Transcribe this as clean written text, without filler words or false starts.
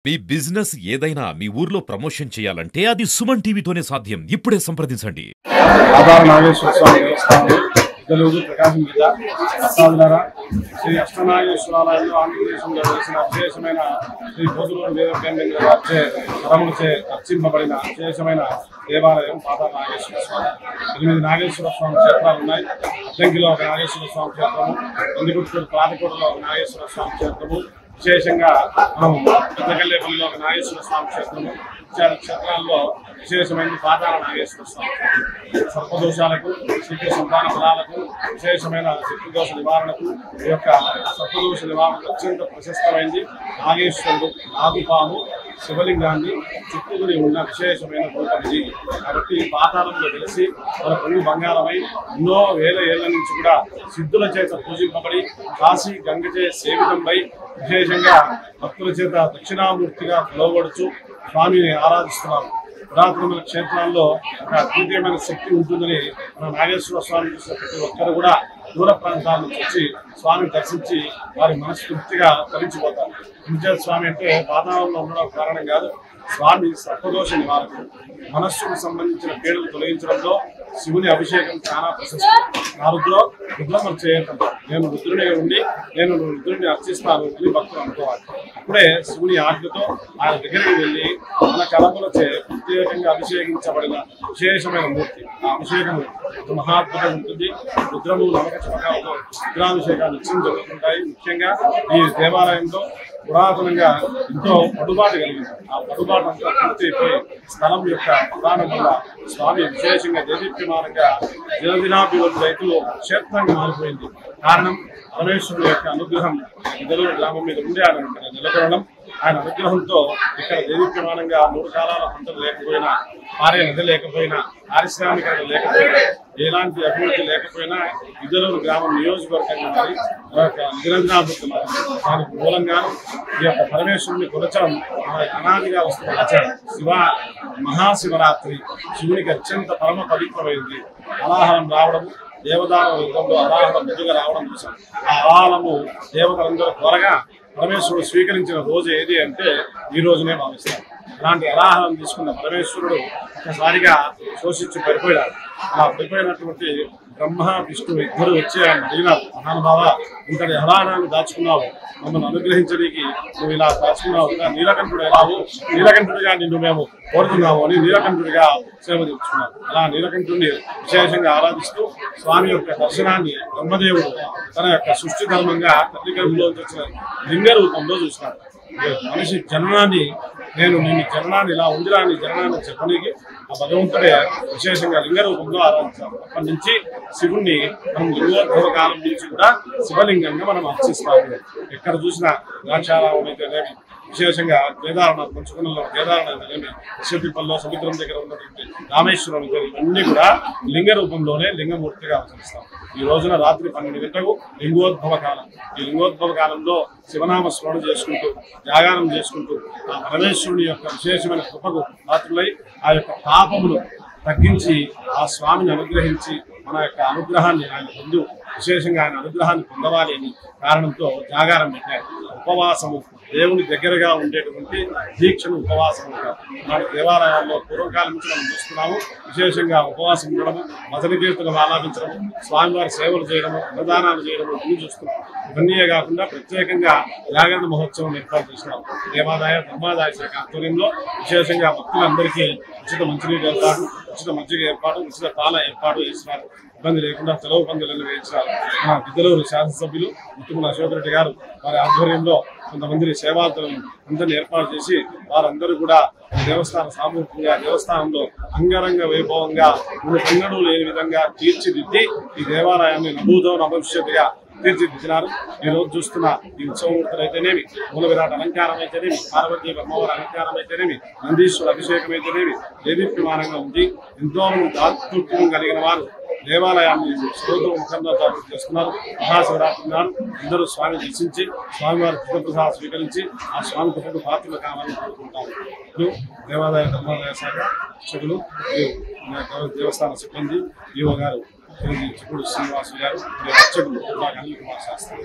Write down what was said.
మీ business ఏదైనా మీ ఊర్లో promotion చేయాలంటే అది సుమన్ టీవీతోనే సాధ్యం. ఇప్పుడే సంప్రదించండి. ఆధార నాగేశ్వర స్వామి దేవస్థానం తెలుగు ప్రకాశం జిల్లా ప్రసాద్ శ్రీ అష్టనాగేశ్వరాలయంలో ఆంధ్రప్రదేశ్లో వెలిసిన విశేషమైన శ్రీ పోతులూరు వేదకేంద్రంగా వచ్చే తరములచే అర్చింపబడిన విశేషమైన దేవాలయం ఆధార నాగేశ్వర స్వామి. 8 నాగేశ్వర స్వామి క్షేత్రాలు ఉన్నాయి. అద్దంకిలో ఒక నాగేశ్వర స్వామి క్షేత్రము, నందిగుట్టూరు ప్రాతికోటలో ఒక నాగేశ్వర స్వామి క్షేత్రము, విశేషంగా మనం పెద్దకల్లేపల్లిలో ఒక నాగేశ్వర స్వామి క్షేత్రము, ఇత్యాది క్షేత్రాల్లో విశేషమైన పాతాళ నాగేశ్వర స్వామి. సర్పదోషాలకు, శక్తి సంతాన ఫలాలకు, విశేషమైన శక్తిదోష నివారణకు, ఈ యొక్క సర్పదోష నివారణకు అత్యంత ప్రశస్తమైంది నాగేశ్వరుడు నాగుపాము శివలింగాన్ని చుట్టుకుని ఉన్న విశేషమైన రూపం ఇది. కాబట్టి పాతాళంలో వెలిసి మన పొంగు బంగారమై ఎన్నో వేల ఏళ్ల నుంచి కూడా సిద్ధుల చేత పూజింపబడి కాశీ గంగచే సేవితంపై విశేషంగా భక్తుల చేత దక్షిణామూర్తిగా పిలువబడుచు స్వామిని ఆరాధిస్తున్నాం. పురాతనమైన క్షేత్రాల్లో ఒక అద్భుతమైన శక్తి ఉంటుందని మన నాగేశ్వర స్వామి చూసిన ప్రతి ఒక్కరు కూడా దూర ప్రాంతాల నుంచి వచ్చి స్వామిని దర్శించి వారి మనస్ఫూర్తిగా తరించిపోతారు. ఇంజ స్వామి అంటే పాతాళంలో ఉండడం కారణం కాదు, స్వామి సర్పదోష నివారకుడు. మనస్సుకు సంబంధించిన పీడలు తొలగించడంలో శివుని అభిషేకం చాలా ప్రశస్తి. నా రుద్రం చేయటంటారు. నేను రుద్రుని ఉండి నేను రుద్రుడిని అర్చిస్తాను అని భక్తులు అనుకోవాలి. అప్పుడే శివుని ఆజ్ఞతో ఆయన దగ్గరికి వెళ్ళి మన కలములచే ప్రత్యేకంగా అభిషేకించబడిన విశేషమైన మూర్తి. ఆ అభిషేకము మహాద్భుతంగా ఉంటుంది. రుద్రము నమ్మక చమకాలతో రుద్రాభిషేకాలు నిత్యం జరుగుతుంటాయి. ముఖ్యంగా ఈ దేవాలయంలో పురాతనంగా ఎంతో పడుబాటు కలిగింది. ఆ పడుబాటు అంతా పూర్తయిపోయి స్థలం యొక్క ప్రధానం వల్ల స్వామి విశేషంగా దేదీప్యమానంగా దినదినాభివృద్ధి రైతు క్షేత్రంగా మారిపోయింది. కారణం పరమేశ్వరుడు యొక్క అనుగ్రహం ఇదలూరు గ్రామం మీద ఉండే ఆయన నిలబడడం. ఆయన అనుగ్రహంతో ఇక్కడ దేదీప్యమానంగా 3 కాలాల పంటలు లేకపోయినా, పారే నది లేకపోయినా, పారిశ్రామికత లేకపోయినా, ఎలాంటి అభివృద్ధి లేకపోయినా ఇదలూరు గ్రామం నియోజకవర్గంగా మారి దినదినాభివృద్ధి మారింది. దానికి మూలంగాను ఈ యొక్క పరమేశ్వరుని కొలచడం అనాదిగా వస్తున్న ఆచారం. మహాశివరాత్రి శివునికి అత్యంత పరమ పవిత్రమైంది. అలాహరం రావడం, దేవదాన యుద్ధంలో అలాహరం ముందుగా రావడం చూసాం. ఆ అలాహము దేవతలందరూ త్వరగా పరమేశ్వరుడు స్వీకరించిన రోజు ఏది అంటే ఈ రోజునే భావిస్తారు. అలాంటి అలాహరం తీసుకున్న పరమేశ్వరుడు ఒక్కసారిగా శోషించి పడిపోయాడు. అలా పడిపోయినటువంటి బ్రహ్మ విష్ణువు ఇద్దరు వచ్చి ఆయన అడిగినారు, మహానుభావ ఇంతటి హరానాన్ని దాచుకున్నావు, మమ్మల్ని అనుగ్రహించడానికి నువ్వు ఇలా దాచుకున్నావు, నీలకంఠుడు ఎలావు, నీలకంఠుడిగా నిన్ను మేము కోరుతున్నాము అని నీలకంఠుడిగా సేవ తీర్చుకున్నారు. అలా నీలకంఠుడిని విశేషంగా ఆరాధిస్తూ స్వామి యొక్క దర్శనాన్ని బ్రహ్మదేవుడు తన యొక్క సృష్టి ధర్మంగా తల్లి గర్భంలోంచి వచ్చిన లింగ రూపంలో చూసినాడు. మనిషి జననాన్ని నేను నిన్ను జననాన్ని ఇలా ఉందిరా నీ జననాన్ని చెప్పడానికి ఆ భగవంతుడే విశేషంగా లింగ రూపంలో ఆరాధించాం. అప్పటి నుంచి శివుణ్ణి మనం లింగోద్భవ కాలం నుంచి కూడా శివలింగంగా మనం అర్చిస్తాము. ఎక్కడ చూసినా ద్రాక్షారామం అయితేనేమి, విశేషంగా కేదారనాథ్ పంచుకున్నలో కేదారనాథ్ అయితేనేమి, శివపిప్పల్లో సముద్రం దగ్గర ఉన్నటువంటి రామేశ్వరం ఇవన్నీ కూడా లింగ రూపంలోనే లింగమూర్తిగా ఆచరిస్తాం. ఈ రోజున రాత్రి 12 గంటలకు లింగోద్భవ కాలం. ఈ లింగోద్భవ కాలంలో శివనామ స్మరణ చేసుకుంటూ జాగారం చేసుకుంటూ ఆ పరమేశ్వరుని యొక్క విశేషమైన కృపకు పాత్రులై ఆ యొక్క పాపములు తగ్గించి ఆ స్వామిని అనుగ్రహించి మన యొక్క అనుగ్రహాన్ని ఆయన పొందు విశేషంగా ఆయన అనుగ్రహాన్ని పొందవాలి అని కారణంతో జాగారం పెట్టారు. ఉపవాసము దేవుని దగ్గరగా ఉండేటువంటి దీక్షను ఉపవాసం ఉంటారు. మన దేవాలయాల్లో పూర్వకాలం నుంచి మనం చూస్తున్నాము. విశేషంగా ఉపవాసం ఉండడము, భజన కీర్తనలు ఆలాపించడము, స్వామివారి సేవలు చేయడము, అన్నదానాలు చేయడము ఇవన్నీ చూస్తున్నాం. ఇవన్నీ కాకుండా ప్రత్యేకంగా జాగరణ మహోత్సవం ఏర్పాటు చేసినాం. దేవాదాయ ధర్మాదాయ శాఖ ఆధ్వర్యంలో విశేషంగా భక్తులందరికీ ఉచిత మంచినీటి ఏర్పాటు, ఉచిత మజ్జిగ ఏర్పాటు, ఉచిత పాల ఏర్పాటు చేసినారు. ఇబ్బంది లేకుండా సెలవు పందులను వేయించారు. మన గిద్దలూరు శాసనసభ్యులు ముత్తుమల అశోక్ రెడ్డి గారు వారి ఆధ్వర్యంలో కొంతమందిని సేవార్థులను అందరినీ ఏర్పాటు చేసి వారందరూ కూడా దేవస్థాన సామూహికంగా దేవస్థానంలో అంగరంగ వైభవంగా కన్నడూ లేని విధంగా తీర్చిదిద్ది ఈ దేవాలయాన్ని నభూతో నభవిష్యత్తుగా తీర్చిదిద్దినారు. ఈ రోజు చూస్తున్న ఈ ఉత్సవమూర్తులు అయితేనేమి, మూల విరాట్ అలంకారం అయితేనేమి, పార్వతీ బ్రహ్మవారి అలంకారం అయితేనేమి, నందీశ్వర అభిషేకం అయితేనేమి దేదీప్యమానంగా ఉంది. ఎంతో మంది దాతృత్వం కలిగిన వారు దేవాలయాన్ని స్తోత్ర ముఖంగా చేస్తున్నారు. మహాశివరాత్రి నాడు అందరూ స్వామి దర్శించి స్వామివారి కృతప్రసాదం స్వీకరించి ఆ స్వామి కృపకు పాత్రలు కావాలని కోరుకుంటారు. ఇప్పుడు దేవాలయ ధర్మాదాయ శాఖ శిక్షకులు, దేవస్థాన సిబ్బంది, ఈవో గారు చిక్కుడు శ్రీనివాసు గారు, అర్చకులు అనిల్ కుమార్ శాస్త్రి.